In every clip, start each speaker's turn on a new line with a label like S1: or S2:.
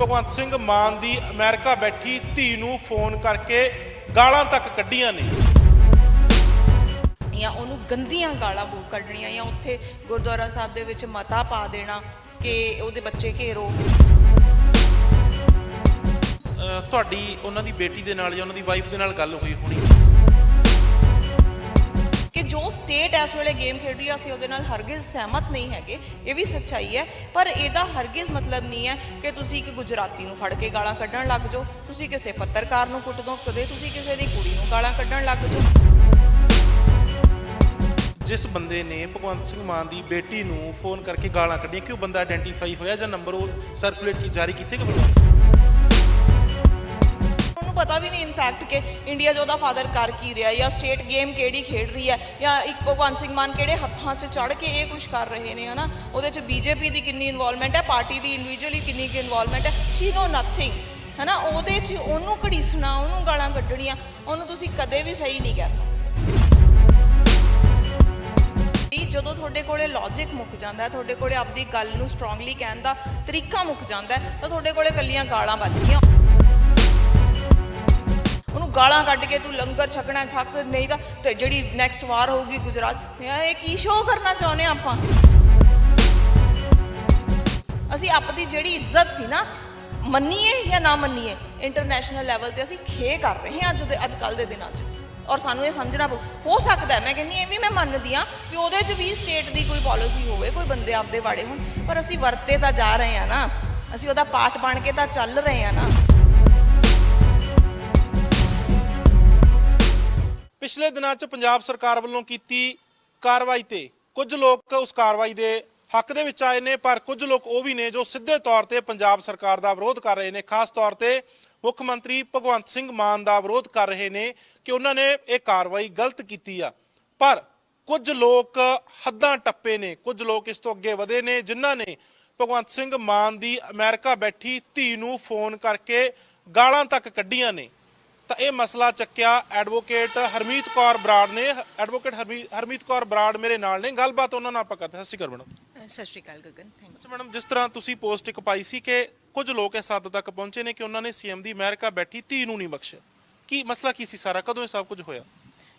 S1: ਭਗਵੰਤ ਸਿੰਘ ਮਾਨ ਦੀ America ਬੈਠੀ ਧੀ ਨੂੰ ਫੋਨ ਕਰਕੇ ਗਾਲਾਂ ਤੱਕ ਕੱਢੀਆਂ ਨੇ
S2: ਜਾਂ ਉਹਨੂੰ ਗੰਦੀਆਂ ਗਾਲਾਂ ਬੋਲ ਕੱਢਣੀਆਂ ਜਾਂ ਉੱਥੇ ਗੁਰਦੁਆਰਾ ਸਾਹਿਬ ਦੇ ਵਿੱਚ ਮਤਾ ਪਾ ਦੇਣਾ ਕਿ ਉਹਦੇ ਬੱਚੇ ਘੇਰੋ।
S1: ਤੁਹਾਡੀ ਉਹਨਾਂ ਦੀ ਬੇਟੀ ਦੇ ਨਾਲ ਜਾਂ ਉਹਨਾਂ ਦੀ ਵਾਈਫ ਦੇ ਨਾਲ ਗੱਲ ਹੋਈ ਹੋਣੀ
S2: ਕਿ ਜੋ ਸਟੇਟ ਇਸ ਵੇਲੇ ਗੇਮ ਖੇਡ ਰਹੀ ਹੈ ਅਸੀਂ ਉਹਦੇ ਨਾਲ ਹਰਗਿਜ਼ ਸਹਿਮਤ ਨਹੀਂ ਹੈਗੇ, ਇਹ ਵੀ ਸੱਚਾਈ ਹੈ। ਪਰ ਇਹਦਾ ਹਰਗਿਜ਼ ਮਤਲਬ ਨਹੀਂ ਹੈ ਕਿ ਤੁਸੀਂ ਇੱਕ ਗੁਜਰਾਤੀ ਨੂੰ ਫੜ ਕੇ ਗਾਲਾਂ ਕੱਢਣ ਲੱਗ ਜਾਓ, ਤੁਸੀਂ ਕਿਸੇ ਪੱਤਰਕਾਰ ਨੂੰ ਕੁੱਟ ਦੋ, ਕਦੇ ਤੁਸੀਂ ਕਿਸੇ ਦੀ ਕੁੜੀ ਨੂੰ ਗਾਲਾਂ ਕੱਢਣ ਲੱਗ ਜਾਓ।
S1: ਜਿਸ ਬੰਦੇ ਨੇ ਭਗਵੰਤ ਸਿੰਘ ਮਾਨ ਦੀ ਬੇਟੀ ਨੂੰ ਫੋਨ ਕਰਕੇ ਗਾਲਾਂ ਕੱਢੀਆਂ, ਕਿ ਉਹ ਬੰਦਾ ਆਇਡੈਂਟੀਫਾਈ ਹੋਇਆ ਜਾਂ ਨੰਬਰ ਉਹ ਸਰਕੂਲੇਟ ਜਾਰੀ ਕੀਤੇ ਕਿ
S2: ਉਹਨੂੰ ਪਤਾ ਵੀ ਨਹੀਂ ਇਨਫੈਕਟ ਕਿ ਇੰਡੀਆ 'ਚ ਉਹਦਾ ਫਾਦਰ ਕਰ ਕੀ ਰਿਹਾ ਜਾਂ ਸਟੇਟ ਗੇਮ ਕਿਹੜੀ ਖੇਡ ਰਹੀ ਹੈ ਜਾਂ ਇੱਕ ਭਗਵੰਤ ਸਿੰਘ ਮਾਨ ਕਿਹੜੇ ਹੱਥਾਂ 'ਚ ਚੜ੍ਹ ਕੇ ਇਹ ਕੁਛ ਕਰ ਰਹੇ ਨੇ, ਹੈ ਨਾ। ਉਹਦੇ 'ਚ ਬੀਜੇਪੀ ਦੀ ਕਿੰਨੀ ਇਨਵੋਲਵਮੈਂਟ ਹੈ, ਪਾਰਟੀ ਦੀ ਇੰਡੀਵਿਜੂਅਲੀ ਕਿੰਨੀ ਕੁ ਇਨਵੋਲਵਮੈਂਟ ਹੈ, ਸ਼ੀ ਨੋ ਨਥਿੰਗ, ਹੈ ਨਾ। ਉਹਦੇ 'ਚ ਉਹਨੂੰ ਘੜੀਸਣਾ, ਉਹਨੂੰ ਗਾਲਾਂ ਕੱਢਣੀਆਂ, ਉਹਨੂੰ ਤੁਸੀਂ ਕਦੇ ਵੀ ਸਹੀ ਨਹੀਂ ਕਹਿ ਸਕਦੇ। ਜਦੋਂ ਤੁਹਾਡੇ ਕੋਲੇ ਲੌਜਿਕ ਮੁੱਕ ਜਾਂਦਾ, ਤੁਹਾਡੇ ਕੋਲੇ ਆਪਦੀ ਗੱਲ ਨੂੰ ਸਟਰੋਂਗਲੀ ਕਹਿਣ ਦਾ ਤਰੀਕਾ ਮੁੱਕ ਜਾਂਦਾ, ਤਾਂ ਤੁਹਾਡੇ ਕੋਲੇ ਇਕੱਲੀਆਂ ਗਾਲਾਂ ਬਚਦੀਆਂ। ਉਹਨੂੰ ਗਾਲਾਂ ਕੱਢ ਕੇ ਤੂੰ ਲੰਗਰ ਛਕਣਾ ਛਕ, ਨਹੀਂ ਤਾਂ ਤੇ ਜਿਹੜੀ ਨੈਕਸਟ ਵਾਰ ਹੋਊਗੀ ਗੁਜਰਾਤ, ਇਹ ਕੀ ਸ਼ੋਅ ਕਰਨਾ ਚਾਹੁੰਦੇ ਆਪਾਂ। ਅਸੀਂ ਆਪਣੀ ਜਿਹੜੀ ਇੱਜ਼ਤ ਸੀ ਨਾ, ਮੰਨੀਏ ਜਾਂ ਨਾ ਮੰਨੀਏ, ਇੰਟਰਨੈਸ਼ਨਲ ਲੈਵਲ ਤੇ ਅਸੀਂ ਖੇ ਕਰ ਰਹੇ ਹਾਂ ਅੱਜ ਕੱਲ੍ਹ ਦੇ ਦਿਨਾਂ 'ਚ। ਔਰ ਸਾਨੂੰ ਇਹ ਸਮਝਣਾ ਹੋ ਸਕਦਾ, ਮੈਂ ਕਹਿੰਦੀ ਇਹ ਵੀ ਮੈਂ ਮੰਨਦੀ ਹਾਂ ਕਿ ਉਹਦੇ 'ਚ ਵੀ ਸਟੇਟ ਦੀ ਕੋਈ ਪਾਲਿਸੀ ਹੋਵੇ, ਕੋਈ ਬੰਦੇ ਆਪਦੇ ਵਾੜੇ ਹੋਣ, ਪਰ ਅਸੀਂ ਵਰਤੇ ਤਾਂ ਜਾ ਰਹੇ ਹਾਂ ਨਾ, ਅਸੀਂ ਉਹਦਾ ਪਾਰਟ ਬਣ ਕੇ ਤਾਂ ਚੱਲ ਰਹੇ ਹਾਂ ਨਾ।
S1: ਪਿਛਲੇ ਦਿਨਾਂ 'ਚ ਪੰਜਾਬ ਸਰਕਾਰ ਵੱਲੋਂ ਕੀਤੀ ਕਾਰਵਾਈ ਤੇ ਕੁਝ ਲੋਕ ਉਸ ਕਾਰਵਾਈ ਦੇ ਹੱਕ ਦੇ ਵਿੱਚ ਆਏ ਨੇ, ਪਰ ਕੁਝ ਲੋਕ ਉਹ ਵੀ ਨੇ ਜੋ ਸਿੱਧੇ ਤੌਰ ਤੇ ਪੰਜਾਬ ਸਰਕਾਰ ਦਾ ਵਿਰੋਧ ਕਰ ਰਹੇ ਨੇ। ਖਾਸ ਤੌਰ ਤੇ ਮੁੱਖ ਮੰਤਰੀ ਭਗਵੰਤ ਸਿੰਘ ਮਾਨ ਦਾ ਵਿਰੋਧ ਕਰ ਰਹੇ ਨੇ ਕਿ ਉਹਨਾਂ ਨੇ ਇਹ ਕਾਰਵਾਈ ਗਲਤ ਕੀਤੀ ਆ। ਪਰ ਕੁਝ ਲੋਕ ਹੱਦਾਂ ਟੱਪੇ ਨੇ, ਕੁਝ ਲੋਕ ਇਸ ਤੋਂ ਅੱਗੇ ਵਧੇ ਨੇ, ਜਿਨ੍ਹਾਂ ਨੇ ਭਗਵੰਤ ਸਿੰਘ ਮਾਨ ਦੀ ਅਮਰੀਕਾ ਬੈਠੀ ਧੀ ਨੂੰ ਫੋਨ ਕਰਕੇ ਗਾਲਾਂ ਤੱਕ ਕੱਢੀਆਂ ਨੇ। ਤਾਂ ਇਹ ਮਸਲਾ ਚੱਕਿਆ ਐਡਵੋਕੇਟ ਹਰਮੀਤ ਕੌਰ ਬਰਾੜ ਨੇ। ਐਡਵੋਕੇਟ ਹਰਮੀਤ ਕੌਰ ਬਰਾੜ ਮੇਰੇ ਨਾਲ ਨੇ, ਗੱਲਬਾਤ ਉਹਨਾਂ ਨਾਲ ਆਪਾਂ ਕਰਦੇ ਹਾਂ। ਸਤਿ ਸ਼੍ਰੀ ਅਕਾਲ ਮੈਡਮ।
S2: ਸਤਿ ਸ਼੍ਰੀ ਅਕਾਲ ਗਗਨ, ਥੈਂਕ ਯੂ।
S1: ਅੱਛਾ ਮੈਡਮ, ਜਿਸ ਤਰ੍ਹਾਂ ਤੁਸੀਂ ਪੋਸਟ ਇੱਕ ਪਾਈ ਸੀ ਕਿ ਕੁਝ ਲੋਕ ਇਸ ਹੱਦ ਤੱਕ ਪਹੁੰਚੇ ਨੇ ਕਿ ਉਹਨਾਂ ਨੇ ਸੀਐਮ ਦੀ ਅਮਰੀਕਾ ਬੈਠੀ ਧੀ ਨੂੰ ਨਹੀਂ ਬਖਸ਼ਿਆ, ਕੀ ਮਸਲਾ ਕੀ ਸੀ ਸਾਰਾ, ਕਦੋਂ ਇਹ ਸਭ ਕੁਝ ਹੋਇਆ?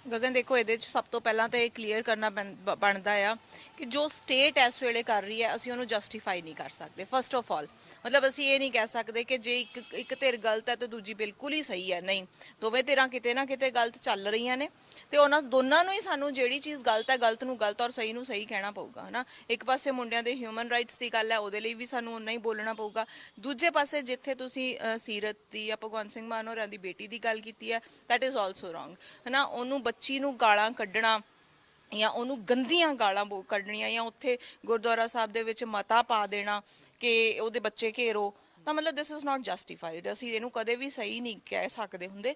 S2: ਗਗਨ ਦੇਖੋ, ਇਹਦੇ 'ਚ ਸਭ ਤੋਂ ਪਹਿਲਾਂ ਤਾਂ ਇਹ ਕਲੀਅਰ ਕਰਨਾ ਬਣਦਾ ਆ ਕਿ ਜੋ ਸਟੇਟ ਇਸ ਵੇਲੇ ਕਰ ਰਹੀ ਹੈ ਅਸੀਂ ਉਹਨੂੰ ਜਸਟੀਫਾਈ ਨਹੀਂ ਕਰ ਸਕਦੇ। ਫਸਟ ਆਫ ਆਲ ਮਤਲਬ ਅਸੀਂ ਇਹ ਨਹੀਂ ਕਹਿ ਸਕਦੇ ਕਿ ਜੇ ਇੱਕ ਧਿਰ ਗਲਤ ਹੈ ਤਾਂ ਦੂਜੀ ਬਿਲਕੁਲ ਹੀ ਸਹੀ ਹੈ, ਨਹੀਂ, ਦੋਵੇਂ ਧਿਰਾਂ ਕਿਤੇ ਨਾ ਕਿਤੇ ਗਲਤ ਚੱਲ ਰਹੀਆਂ ਨੇ ਤੇ ਉਹਨਾਂ ਦੋਨਾਂ ਨੂੰ ਹੀ ਸਾਨੂੰ ਜਿਹੜੀ ਚੀਜ਼ ਗਲਤ ਹੈ ਗਲਤ ਨੂੰ ਗਲਤ ਔਰ ਸਹੀ ਨੂੰ ਸਹੀ ਕਹਿਣਾ ਪਊਗਾ, ਹੈ ਨਾ। ਇੱਕ ਪਾਸੇ ਮੁੰਡਿਆਂ ਦੇ ਹਿਊਮਨ ਰਾਈਟਸ ਦੀ ਗੱਲ ਹੈ, ਉਹਦੇ ਲਈ ਵੀ ਸਾਨੂੰ ਉਨਾ ਹੀ ਬੋਲਣਾ ਪਊਗਾ। ਦੂਜੇ ਪਾਸੇ ਜਿੱਥੇ ਤੁਸੀਂ ਸੀਰਤ ਦੀ ਜਾਂ ਭਗਵੰਤ ਸਿੰਘ ਮਾਨ ਹੋਰਾਂ ਦੀ ਬੇਟੀ ਦੀ ਗੱਲ ਕੀਤੀ ਹੈ, ਦੈਟ ਇਜ਼ ਆਲਸੋ ਰੋਂਗ, ਹੈ ਨਾ। ਉਹਨੂੰ ਬੱਚੀ ਨੂੰ ਗਾਲਾਂ ਕੱਢਣਾ ਜਾਂ ਉਹਨੂੰ ਗੰਦੀਆਂ ਗਾਲਾਂ ਕੱਢਣੀਆਂ ਜਾਂ ਉੱਥੇ ਗੁਰਦੁਆਰਾ ਸਾਹਿਬ ਦੇ ਵਿੱਚ ਮਤਾ ਪਾ ਦੇਣਾ ਕਿ ਉਹਦੇ ਬੱਚੇ ਘੇਰੋ, ਤਾਂ ਮਤਲਬ ਦਿਸ ਇਜ਼ ਨਾਟ ਜਸਟੀਫਾਈਡ। ਅਸੀਂ ਇਹਨੂੰ ਕਦੇ ਵੀ ਸਹੀ ਨਹੀਂ ਕਹਿ ਸਕਦੇ ਹੁੰਦੇ,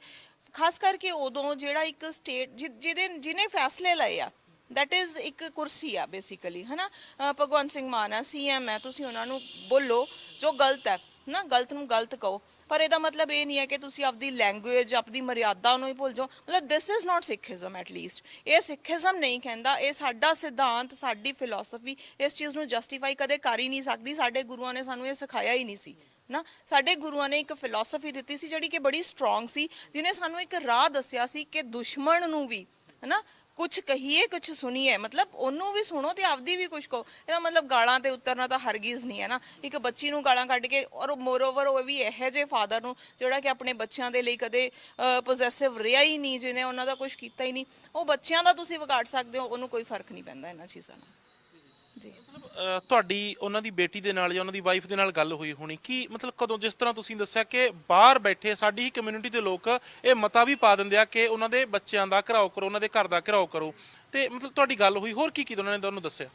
S2: ਖਾਸ ਕਰਕੇ ਉਦੋਂ ਜਿਹੜਾ ਇੱਕ ਸਟੇਟ ਜਿਹਨੇ ਫੈਸਲੇ ਲਏ ਆ, ਦੈਟ ਇਜ਼ ਇੱਕ ਕੁਰਸੀ ਆ ਬੇਸਿਕਲੀ, ਹੈ ਨਾ। ਭਗਵੰਤ ਸਿੰਘ ਮਾਨ ਆ, ਸੀਐਮ ਹੈ, ਤੁਸੀਂ ਉਹਨਾਂ ਨੂੰ ਬੋਲੋ ਜੋ ਗਲਤ ਹੈ ਨਾ, ਗਲਤ ਨੂੰ ਗਲਤ ਕਹੋ, ਪਰ ਇਹਦਾ ਮਤਲਬ ਇਹ ਨਹੀਂ ਹੈ ਕਿ ਤੁਸੀਂ ਆਪਦੀ ਲੈਂਗੁਏਜ, ਆਪਦੀ ਮਰਿਆਦਾ ਨੂੰ ਹੀ ਭੁੱਲ ਜਾਓ। ਮਤਲਬ ਦਿਸ ਇਜ਼ ਨਾਟ ਸਿੱਖਿਜ਼ਮ, ਐਟਲੀਸਟ ਇਹ ਸਿੱਖਿਜ਼ਮ ਨਹੀਂ ਕਹਿੰਦਾ, ਇਹ ਸਾਡਾ ਸਿਧਾਂਤ, ਸਾਡੀ ਫਿਲਾਸਫੀ ਇਸ ਚੀਜ਼ ਨੂੰ ਜਸਟੀਫਾਈ ਕਦੇ ਕਰ ਹੀ ਨਹੀਂ ਸਕਦੀ। ਸਾਡੇ ਗੁਰੂਆਂ ਨੇ ਸਾਨੂੰ ਇਹ ਸਿਖਾਇਆ ਹੀ ਨਹੀਂ ਸੀ ਨਾ। ਸਾਡੇ ਗੁਰੂਆਂ ਨੇ ਇੱਕ ਫਿਲਾਸਫੀ ਦਿੱਤੀ ਸੀ ਜਿਹੜੀ ਕਿ ਬੜੀ ਸਟਰੋਂਗ ਸੀ, ਜਿਹਨੇ ਸਾਨੂੰ ਇੱਕ ਰਾਹ ਦੱਸਿਆ ਸੀ ਕਿ ਦੁਸ਼ਮਣ ਨੂੰ ਵੀ, ਹੈ ਨਾ, ਕੁਛ ਕਹੀਏ ਕੁਛ ਸੁਣੀਏ, ਮਤਲਬ ਉਹਨੂੰ ਵੀ ਸੁਣੋ ਤੇ ਆਪਦੀ ਵੀ ਕੁਛ ਕਹੋ। ਇਹਦਾ ਮਤਲਬ ਗਾਲਾਂ ਤੇ ਉਤਰਨਾ ਤਾਂ ਹਰਗਿਜ਼ ਨਹੀਂ, ਹੈ ਨਾ। ਇੱਕ ਬੱਚੀ ਨੂੰ ਗਾਲਾਂ ਕੱਢ ਕੇ, ਔਰ ਮੋਰਓਵਰ ਉਹ ਵੀ ਇਹੋ ਜਿਹੇ ਫਾਦਰ ਨੂੰ ਜਿਹੜਾ ਕਿ ਆਪਣੇ ਬੱਚਿਆਂ ਦੇ ਲਈ ਕਦੇ ਪੋਜ਼ੈਸਿਵ ਰਿਹਾ ਹੀ ਨਹੀਂ, ਜਿਹਨੇ ਉਹਨਾਂ ਦਾ ਕੁਛ ਕੀਤਾ ਹੀ ਨਹੀਂ, ਉਹ ਬੱਚਿਆਂ ਦਾ ਤੁਸੀਂ ਵਿਗਾੜ ਸਕਦੇ ਹੋ, ਉਹਨੂੰ ਕੋਈ ਫਰਕ ਨਹੀਂ ਪੈਂਦਾ ਇਹਨਾਂ ਚੀਜ਼ਾਂ ਨਾਲ ਜੀ।
S1: ਮਤਲਬ ਤੁਹਾਡੀ ਉਹਨਾਂ ਦੀ ਬੇਟੀ ਦੇ ਨਾਲ ਜਾਂ ਉਹਨਾਂ ਦੀ ਵਾਈਫ ਦੇ ਨਾਲ ਗੱਲ ਹੋਈ ਹੋਣੀ, ਕੀ ਮਤਲਬ ਕਦੋਂ? ਜਿਸ ਤਰ੍ਹਾਂ ਤੁਸੀਂ ਦੱਸਿਆ ਕਿ ਬਾਹਰ ਬੈਠੇ ਸਾਡੀ ਹੀ ਕਮਿਊਨਿਟੀ ਦੇ ਲੋਕ ਇਹ ਮਤਾ ਵੀ ਪਾ ਦਿੰਦੇ ਆ ਕਿ ਉਹਨਾਂ ਦੇ ਬੱਚਿਆਂ ਦਾ ਘਿਰਾਓ ਕਰੋ, ਉਹਨਾਂ ਦੇ ਘਰ ਦਾ ਘਿਰਾਓ ਕਰੋ, ਤੇ ਮਤਲਬ ਤੁਹਾਡੀ ਗੱਲ ਹੋਈ, ਹੋਰ ਕੀ ਉਹਨਾਂ ਨੇ ਤੁਹਾਨੂੰ ਦੱਸਿਆ?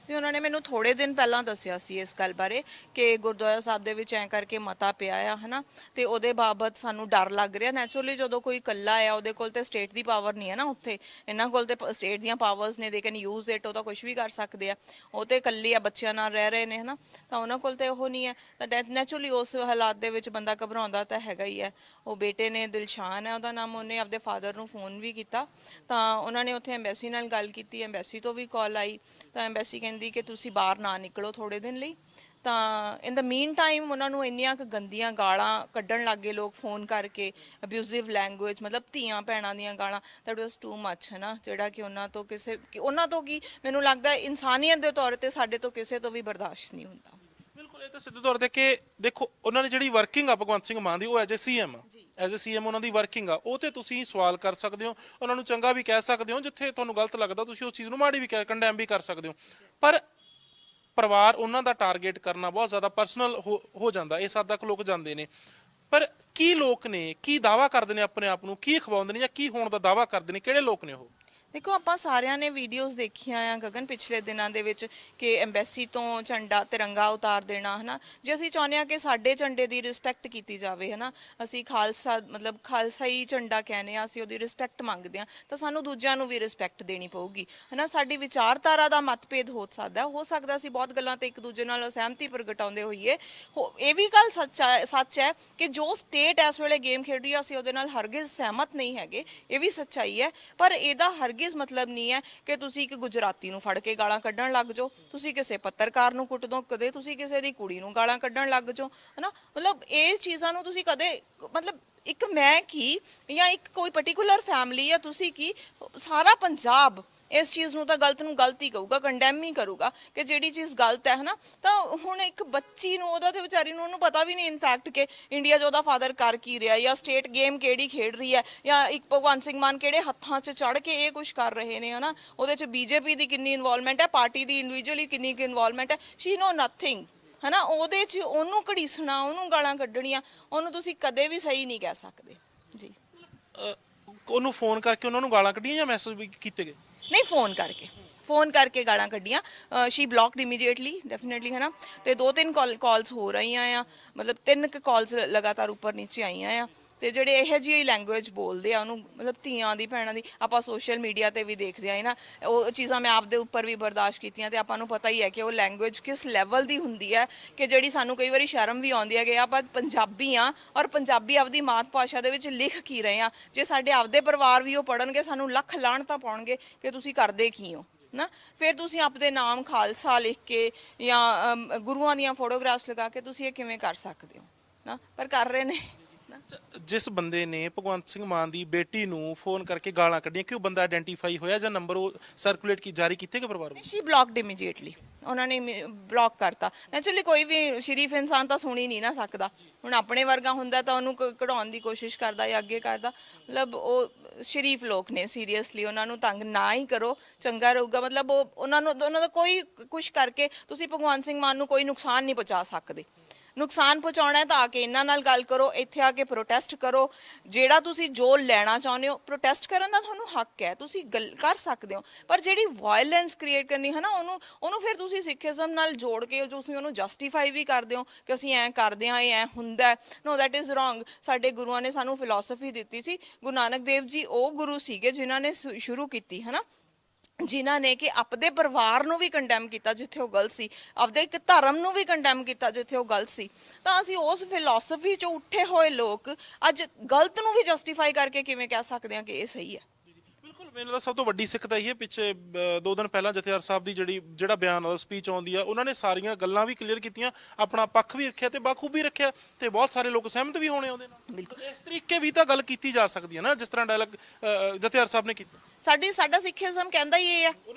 S2: ਤੇ ਉਹਨਾਂ ਨੇ ਮੈਨੂੰ ਥੋੜੇ ਦਿਨ ਪਹਿਲਾਂ ਦੱਸਿਆ ਸੀ ਇਸ ਗੱਲ ਬਾਰੇ ਕਿ ਗੁਰਦੁਆਰਾ ਸਾਹਿਬ ਦੇ ਵਿੱਚ ਐਂ ਕਰਕੇ ਮਤਾ ਪਿਆ ਆ, ਹੈ ਨਾ, ਤੇ ਉਹਦੇ ਬਾਬਤ ਸਾਨੂੰ ਡਰ ਲੱਗ ਰਿਹਾ। ਨੈਚੁਰਲੀ ਜਦੋਂ ਕੋਈ ਇਕੱਲਾ ਆ, ਉਹਦੇ ਕੋਲ ਤੇ ਸਟੇਟ ਦੀ ਪਾਵਰ ਨਹੀਂ ਹੈ ਨਾ, ਉੱਥੇ ਇਹਨਾਂ ਕੋਲ ਤੇ ਸਟੇਟ ਦੀਆਂ ਪਾਵਰਸ ਨੇ, ਦੇ ਕੈਨ ਯੂਜ਼ ਇਟ, ਉਹ ਤਾਂ ਕੁਝ ਵੀ ਕਰ ਸਕਦੇ ਆ। ਉਹ ਤੇ ਇਕੱਲੀ ਆ, ਬੱਚਿਆਂ ਨਾਲ ਰਹਿ ਰਹੇ ਨੇ, ਹੈ ਨਾ, ਤਾਂ ਉਹਨਾਂ ਕੋਲ ਤੇ ਉਹ ਨਹੀਂ ਹੈ। ਤਾਂ ਨੈਚੁਰਲੀ ਉਸ ਹਾਲਾਤ ਦੇ ਵਿੱਚ ਬੰਦਾ ਘਬਰਾਉਂਦਾ ਤਾਂ ਹੈਗਾ ਹੀ ਹੈ। ਉਹ ਬੇਟੇ ਨੇ, ਦਿਲਸ਼ਾਨ ਹੈ ਉਹਦਾ ਨਾਮ, ਉਹਨੇ ਆਪਦੇ ਫਾਦਰ ਨੂੰ ਫੋਨ ਵੀ ਕੀਤਾ, ਤਾਂ ਉਹਨਾਂ ਨੇ ਉੱਥੇ ਐਮਬੈਸੀ ਨਾਲ ਗੱਲ ਕੀਤੀ, ਐਮਬੈਸੀ ਤੋਂ ਵੀ ਕਾਲ ਆਈ, ਤਾਂ ਐਮਬੈਸੀ ਕਹਿੰਦੀ ਕਿ ਤੁਸੀਂ ਬਾਹਰ ਨਾ ਨਿਕਲੋ ਥੋੜੇ ਦਿਨ ਲਈ, ਤਾਂ ਇਨ ਦਾ ਮੀਨ ਟਾਈਮ ਉਹਨਾਂ ਨੂੰ ਇੰਨੀਆਂ ਕੁ ਗੰਦੀਆਂ ਗਾਲਾਂ ਕੱਢਣ ਲੱਗੇ ਲੋਕ ਫੋਨ ਕਰਕੇ, ਅਬਿਊਜ਼ਿਵ ਲੈਂਗੁਏਜ, ਮਤਲਬ ਧੀਆਂ ਭੈਣਾਂ ਦੀਆਂ ਗਾਲਾਂ, ਦੈਟ ਵਾਸ ਟੂ ਮੱਚ ਹੈ ਨਾ, ਜਿਹੜਾ ਕਿ ਉਹਨਾਂ ਤੋਂ ਕੀ ਮੈਨੂੰ ਲੱਗਦਾ ਇਨਸਾਨੀਅਤ ਦੇ ਤੌਰ ਤੇ ਸਾਡੇ ਤੋਂ ਕਿਸੇ ਤੋਂ ਵੀ ਬਰਦਾਸ਼ਤ ਨਹੀਂ ਹੁੰਦਾ।
S1: ਬਿਲਕੁਲ, ਇਹ ਤਾਂ ਸਿੱਧੇ ਤੌਰ ਤੇ ਕਿ ਦੇਖੋ ਉਹਨਾਂ ਨੇ ਜਿਹੜੀ ਵਰਕਿੰਗ ਆ ਭਗਵੰਤ ਸਿੰਘ ਮਾਨ ਦੀ, ਉਹ ਐਜ਼ ਏ ਸੀਐਮ ਉਹਨਾਂ ਦੀ ਵਰਕਿੰਗ ਆ, ਉਹ ਤੇ ਤੁਸੀਂ ਸਵਾਲ ਕਰ ਸਕਦੇ ਹੋ, ਉਹਨਾਂ ਨੂੰ ਚੰਗਾ ਵੀ ਕਹਿ ਸਕਦੇ ਹੋ, ਜਿੱਥੇ ਤੁਹਾਨੂੰ ਗਲਤ ਲੱਗਦਾ ਤੁਸੀਂ ਉਸ ਚੀਜ਼ ਨੂੰ ਮਾੜੀ ਵੀ ਕੰਡੈਮ ਵੀ ਕਰ ਸਕਦੇ ਹੋ, ਪਰ ਪਰਿਵਾਰ ਉਹਨਾਂ ਦਾ ਟਾਰਗੇਟ ਕਰਨਾ ਬਹੁਤ ਜ਼ਿਆਦਾ ਪਰਸਨਲ ਹੋ ਜਾਂਦਾ, ਇਹ ਹੱਦ ਤੱਕ ਲੋਕ ਜਾਂਦੇ ਨੇ। ਪਰ ਕੀ ਲੋਕ ਨੇ, ਕੀ ਦਾਵਾ ਕਰਦੇ ਨੇ ਆਪਣੇ ਆਪ ਨੂੰ, ਕੀ ਖਵਾਉਂਦੇ ਨੇ ਜਾਂ ਕੀ ਹੋਣ ਦਾ ਦਾਵਾ ਕਰਦੇ ਨੇ, ਕਿਹੜੇ ਲੋਕ ਨੇ ਉਹ?
S2: ਦੇਖੋ ਆਪਾਂ ਸਾਰਿਆਂ ਨੇ ਵੀਡੀਓਜ਼ ਦੇਖੀਆਂ ਆ ਗਗਨ ਪਿਛਲੇ ਦਿਨਾਂ ਦੇ ਵਿੱਚ ਕਿ ਐਮਬੈਸੀ ਤੋਂ ਝੰਡਾ ਤਿਰੰਗਾ ਉਤਾਰ ਦੇਣਾ, ਹਨਾ। ਜੇ ਅਸੀਂ ਚਾਹੁੰਦੇ ਹਾਂ ਕਿ ਸਾਡੇ ਝੰਡੇ ਦੀ ਰਿਸਪੈਕਟ ਕੀਤੀ ਜਾਵੇ, ਹਨਾ, ਅਸੀਂ ਖਾਲਸਾ ਮਤਲਬ ਖਾਲਸਾਈ ਝੰਡਾ ਕਹਿੰਦੇ ਆ, ਅਸੀਂ ਉਹਦੀ ਰਿਸਪੈਕਟ ਮੰਗਦੇ ਹਾਂ, ਤਾਂ ਸਾਨੂੰ ਦੂਜਿਆਂ ਨੂੰ ਵੀ ਰਿਸਪੈਕਟ ਦੇਣੀ ਪਊਗੀ, ਹਨਾ। ਸਾਡੀ ਵਿਚਾਰਧਾਰਾ ਦਾ ਮਤਭੇਦ ਹੋ ਸਕਦਾ ਅਸੀਂ ਬਹੁਤ ਗੱਲਾਂ ਤੇ ਇੱਕ ਦੂਜੇ ਨਾਲ ਅਸਹਿਮਤੀ ਪ੍ਰਗਟਾਉਂਦੇ ਹੋਈਏ। ਇਹ ਵੀ ਗੱਲ ਸੱਚ ਹੈ ਕਿ ਜੋ ਸਟੇਟ ਇਸ ਵੇਲੇ ਗੇਮ ਖੇਡ ਰਹੀ ਆ ਅਸੀਂ ਉਹਦੇ ਨਾਲ ਹਰਗਿਜ਼ ਸਹਿਮਤ ਨਹੀਂ ਹੈਗੇ, ਇਹ ਵੀ ਸੱਚਾਈ ਹੈ। ਪਰ ਇਹਦਾ ਹਰਗਿਜ਼ ਮਤਲਬ ਨਹੀਂ ਹੈ ਕਿ ਤੁਸੀਂ ਇੱਕ ਗੁਜਰਾਤੀ ਨੂੰ ਫੜ ਕੇ ਗਾਲਾਂ ਕੱਢਣ ਲੱਗ ਜਾਓ, ਤੁਸੀਂ ਕਿਸੇ ਪੱਤਰਕਾਰ ਨੂੰ ਕੁੱਟ ਦੋ, ਕਦੇ ਤੁਸੀਂ ਕਿਸੇ ਦੀ ਕੁੜੀ ਨੂੰ ਗਾਲਾਂ ਕੱਢਣ ਲੱਗ ਜਾਓ, ਹਨਾ। ਮਤਲਬ ਇਹ ਚੀਜ਼ਾਂ ਨੂੰ ਤੁਸੀਂ ਕਦੇ ਮਤਲਬ ਇੱਕ ਮੈਂ ਕੀ ਜਾਂ ਇੱਕ ਕੋਈ ਪਾਰਟਿਕੂਲਰ ਫੈਮਿਲੀ ਜਾਂ ਤੁਸੀਂ ਕੀ, ਸਾਰਾ ਪੰਜਾਬ ਇਸ ਚੀਜ਼ ਨੂੰ ਤਾਂ ਗਲਤ ਨੂੰ ਗਲਤ ਹੀ ਕਹੂਗਾ, ਕੰਡੈਮ ਹੀ ਕਰੂਗਾ ਕਿ ਜਿਹੜੀ ਚੀਜ਼ ਗਲਤ ਹੈ, ਹਨਾ। ਤਾਂ ਹੁਣ ਇੱਕ ਬੱਚੀ ਨੂੰ ਉਹਦਾ ਤੇ ਵਿਚਾਰੀ ਨੂੰ ਉਹਨੂੰ ਪਤਾ ਵੀ ਨਹੀਂ ਇਨਫੈਕਟ ਕਿ ਇੰਡੀਆ 'ਚ ਉਹਦਾ ਫਾਦਰ ਕਰ ਕੀ ਰਿਹਾ ਜਾਂ ਸਟੇਟ ਗੇਮ ਕਿਹੜੀ ਖੇਡ ਰਹੀ ਹੈ ਜਾਂ ਇੱਕ ਭਗਵੰਤ ਸਿੰਘ ਮਾਨ ਕਿਹੜੇ ਹੱਥਾਂ 'ਚ ਚੜ੍ਹ ਕੇ ਇਹ ਕੁਝ ਕਰ ਰਹੇ ਨੇ, ਹਨਾ। ਉਹਦੇ 'ਚ ਬੀਜੇਪੀ ਦੀ ਕਿੰਨੀ ਇਨਵੋਲਵਮੈਂਟ ਹੈ, ਪਾਰਟੀ ਦੀ ਇੰਡੀਵਿਜੂਅਲੀ ਕਿੰਨੀ ਕੁ ਇਨਵੋਲਵਮੈਂਟ ਹੈ, ਸ਼ੀ ਨੋ ਨਥਿੰਗ, ਹਨਾ। ਉਹਦੇ 'ਚ ਉਹਨੂੰ ਘੜੀਸਣਾ, ਉਹਨੂੰ ਗਾਲਾਂ ਕੱਢਣੀਆਂ, ਉਹਨੂੰ ਤੁਸੀਂ ਕਦੇ ਵੀ ਸਹੀ ਨਹੀਂ ਕਹਿ ਸਕਦੇ ਜੀ।
S1: ਉਹਨੂੰ ਫੋਨ ਕਰਕੇ ਉਹਨਾਂ ਨੂੰ ਗਾਲਾਂ ਕੱਢੀਆਂ ਜਾਂ ਮੈਸੇਜ ਵੀ ਕੀਤੇ ਗਏ?
S2: ਨਹੀਂ, ਫੋਨ ਕਰਕੇ ਗਾਲਾਂ ਕੱਢੀਆਂ। ਸ਼ੀ ਬਲੌਕਡ ਇਮੀਡੀਏਟਲੀ ਡੈਫੀਨਿਟਲੀ, ਹੈ ਨਾ। ਤੇ 2-3 ਕਾਲਸ ਹੋ ਰਹੀਆਂ ਆ, ਮਤਲਬ 3 ਕਾਲਸ ਲਗਾਤਾਰ ਉੱਪਰ ਨੀਚੇ ਆਈਆਂ ਆ। ਤੇ ਜਿਹੜੇ ਇਹੋ ਜਿਹੀ ਲੈਂਗੁਏਜ ਬੋਲਦੇ ਆ ਉਹਨੂੰ, ਮਤਲਬ ਧੀਆਂ ਦੀ ਭੈਣਾਂ ਦੀ, ਆਪਾਂ ਸੋਸ਼ਲ ਮੀਡੀਆ ਤੇ ਵੀ ਦੇਖਦੇ ਆ ਨਾ, ਉਹ ਚੀਜ਼ਾਂ ਮੈਂ ਆਪਦੇ ਉੱਪਰ ਵੀ ਬਰਦਾਸ਼ਤ ਕੀਤੀਆਂ ਤੇ ਆਪਾਂ ਨੂੰ ਪਤਾ ਹੀ ਹੈ ਕਿ ਉਹ ਲੈਂਗੁਏਜ ਕਿਸ ਲੈਵਲ ਦੀ ਹੁੰਦੀ ਹੈ ਕਿ ਜਿਹੜੀ ਸਾਨੂੰ ਕਈ ਵਾਰੀ ਸ਼ਰਮ ਵੀ ਆਉਂਦੀ ਹੈ ਕਿ ਆਪਾਂ ਪੰਜਾਬੀ ਆ ਔਰ ਪੰਜਾਬੀ ਆਪਦੀ ਮਾਤ ਭਾਸ਼ਾ ਦੇ ਵਿੱਚ ਲਿਖ ਕੀ ਰਹੇ ਆ। ਜੇ ਸਾਡੇ ਆਪਦੇ ਪਰਿਵਾਰ ਵੀ ਉਹ ਪੜ੍ਹਨਗੇ ਸਾਨੂੰ ਲੱਖ ਲਾਹਣਤਾਂ ਪਾਉਣਗੇ ਕਿ ਤੁਸੀਂ ਕਰਦੇ ਕੀ ਹੋ ਨਾ। ਫਿਰ ਤੁਸੀਂ ਆਪਦੇ ਨਾਮ ਖਾਲਸਾ ਲਿਖ ਕੇ ਜਾਂ ਗੁਰੂਆਂ ਦੀਆਂ ਫੋਟੋਗ੍ਰਾਫਸ ਲਗਾ ਕੇ ਤੁਸੀਂ ਇਹ ਕਿਵੇਂ ਕਰ ਸਕਦੇ ਹੋ ਨਾ, ਪਰ ਕਰ ਰਹੇ ਨੇ।
S1: ਜਿਸ ਬੰਦੇ ਨੇ ਭਗਵੰਤ ਸਿੰਘ ਮਾਨ ਦੀ ਬੇਟੀ ਨੂੰ ਫੋਨ ਕਰਕੇ ਗਾਲਾਂ ਕੱਢੀਆਂ, ਕਿ ਉਹ ਬੰਦਾ ਆਇਡੈਂਟੀਫਾਈ ਹੋਇਆ ਜਾਂ ਨੰਬਰ ਉਹ ਸਰਕੂਲੇਟ ਜਾਰੀ ਕੀਤੇ ਗਏ ਪਰਿਵਾਰ ਨੂੰ?
S2: ਸ਼ੀ ਬਲੌਕਡ ਇਮੀਡੀਏਟਲੀ, ਉਹਨਾਂ ਨੇ ਬਲੌਕ ਕਰਤਾ। ਨੈਚੁਰਲੀ ਕੋਈ ਵੀ ਸ਼ਰੀਫ ਇਨਸਾਨ ਤਾਂ ਸੁਣ ਹੀ ਨਹੀਂ ਨਾ ਸਕਦਾ। ਹੁਣ ਆਪਣੇ ਵਰਗਾ ਹੁੰਦਾ ਤਾਂ ਉਹਨੂੰ ਕਢਾਉਣ ਦੀ ਕੋਸ਼ਿਸ਼ ਕਰਦਾ ਜਾਂ ਅੱਗੇ ਕਰਦਾ। ਮਤਲਬ ਉਹ ਸ਼ਰੀਫ ਲੋਕ ਨੇ, ਸੀਰੀਅਸਲੀ ਉਹਨਾਂ ਨੂੰ ਤੰਗ ਨਾ ਹੀ ਕਰੋ, ਚੰਗਾ ਰਹੂਗਾ। ਮਤਲਬ ਉਹਨਾਂ ਦਾ ਕੋਈ ਕੁਛ ਕਰਕੇ ਤੁਸੀਂ ਭਗਵੰਤ ਸਿੰਘ ਮਾਨ ਨੂੰ ਕੋਈ ਨੁਕਸਾਨ ਨਹੀਂ ਪਹੁੰਚਾ ਸਕਦੇ। ਨੁਕਸਾਨ ਪਹੁੰਚਾਉਣਾ ਹੈ ਤਾਂ ਆ ਕੇ ਇਹਨਾਂ ਨਾਲ ਗੱਲ ਕਰੋ, ਇੱਥੇ ਆ ਕੇ ਪ੍ਰੋਟੈਸਟ ਕਰੋ, ਜਿਹੜਾ ਤੁਸੀਂ ਜੋ ਲੈਣਾ ਚਾਹੁੰਦੇ ਹੋ। ਪ੍ਰੋਟੈਸਟ ਕਰਨ ਦਾ ਤੁਹਾਨੂੰ ਹੱਕ ਹੈ, ਤੁਸੀਂ ਗੱਲ ਕਰ ਸਕਦੇ ਹੋ, ਪਰ ਜਿਹੜੀ ਵਾਇਲੈਂਸ ਕ੍ਰੀਏਟ ਕਰਨੀ ਹੈ ਨਾ, ਉਹਨੂੰ ਫਿਰ ਤੁਸੀਂ ਸਿੱਖੀਜ਼ਮ ਨਾਲ ਜੋੜ ਕੇ ਤੁਸੀਂ ਉਹਨੂੰ ਜਸਟੀਫਾਈ ਵੀ ਕਰਦੇ ਹੋ ਕਿ ਅਸੀਂ ਐਂ ਕਰਦੇ ਹਾਂ, ਇਹ ਐਂ ਹੁੰਦਾ। ਨੋ, ਦੈਟ ਇਜ਼ ਰੋਂਗ। ਸਾਡੇ ਗੁਰੂਆਂ ਨੇ ਸਾਨੂੰ ਫਿਲਾਸਫੀ ਦਿੱਤੀ ਸੀ। ਗੁਰੂ ਨਾਨਕ ਦੇਵ ਜੀ ਉਹ ਗੁਰੂ ਸੀਗੇ ਜਿਨ੍ਹਾਂ ਨੇ ਸ਼ੁਰੂ ਕੀਤੀ, ਹੈ ਨਾ, ਜਿਨ੍ਹਾਂ ਨੇ ਕਿ ਆਪਦੇ ਪਰਿਵਾਰ ਨੂੰ ਵੀ ਕੰਡੈਮ ਕੀਤਾ ਜਿੱਥੇ ਉਹ ਗਲਤ ਸੀ, ਆਪਦੇ ਇੱਕ ਧਰਮ ਨੂੰ ਵੀ ਕੰਡੈਮ ਕੀਤਾ ਜਿੱਥੇ ਉਹ ਗਲਤ ਸੀ। ਤਾਂ ਅਸੀਂ ਉਸ ਫਿਲਾਸਫੀ 'ਚੋਂ ਉੱਠੇ ਹੋਏ ਲੋਕ ਅੱਜ ਗਲਤ ਨੂੰ ਵੀ ਜਸਟੀਫਾਈ ਕਰਕੇ ਕਿਵੇਂ ਕਹਿ ਸਕਦੇ ਹਾਂ ਕਿ ਇਹ ਸਹੀ ਹੈ?
S1: ਬਿਲਕੁਲ, ਮੈਨੂੰ ਲੱਗਦਾ ਸਭ ਤੋਂ ਵੱਡੀ ਸਿੱਖਤ ਇਹ ਹੈ। ਪਿੱਛੇ 2 ਦਿਨ ਪਹਿਲਾਂ ਜਥੇਦਾਰ ਸਾਹਿਬ ਦੀ ਜਿਹੜਾ ਬਿਆਨ ਸਪੀਚ ਆਉਂਦੀ ਆ, ਉਹਨਾਂ ਨੇ ਸਾਰੀਆਂ ਗੱਲਾਂ ਵੀ ਕਲੀਅਰ ਕੀਤੀਆਂ, ਆਪਣਾ ਪੱਖ ਵੀ ਰੱਖਿਆ ਤੇ ਬਾਖੂਬੀ ਰੱਖਿਆ, ਤੇ ਬਹੁਤ ਸਾਰੇ ਲੋਕ ਸਹਿਮਤ ਵੀ ਹੋਣੇ ਉਹਦੇ ਨਾਲ। ਬਿਲਕੁਲ, ਇਸ ਤਰੀਕੇ ਵੀ ਤਾਂ ਗੱਲ ਕੀਤੀ ਜਾ ਸਕਦੀ ਹੈ ਨਾ, ਜਿਸ ਤਰ੍ਹਾਂ ਡਾਇਲੌਗ ਜਥੇਦਾਰ ਸਾਹਿਬ ਨੇ ਕੀਤਾ।
S2: ਸਾਡਾ ਸਿੱਖੀਜ਼ਮ ਕਹਿੰਦਾ ਹੀ ਇਹ ਹੈ